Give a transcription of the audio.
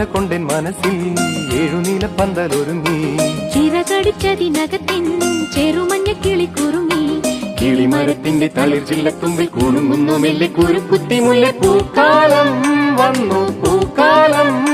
കൊണ്ടെൻ മനസ്സിൽ ഏഴുനീല പന്തലൊരുങ്ങി. ചിറകടിച്ചതിനകത്തിൻ ചെറുമഞ്ഞ കിളി കുറുങ്ങി. കിളിമരത്തിന്റെ തളിർ ചില്ലത്തുമ്പിൽ കുണുങ്ങുന്നു മെല്ലെ കുരുക്കുത്തി മുല്ല. പൂക്കാലം വന്നു പൂക്കാലം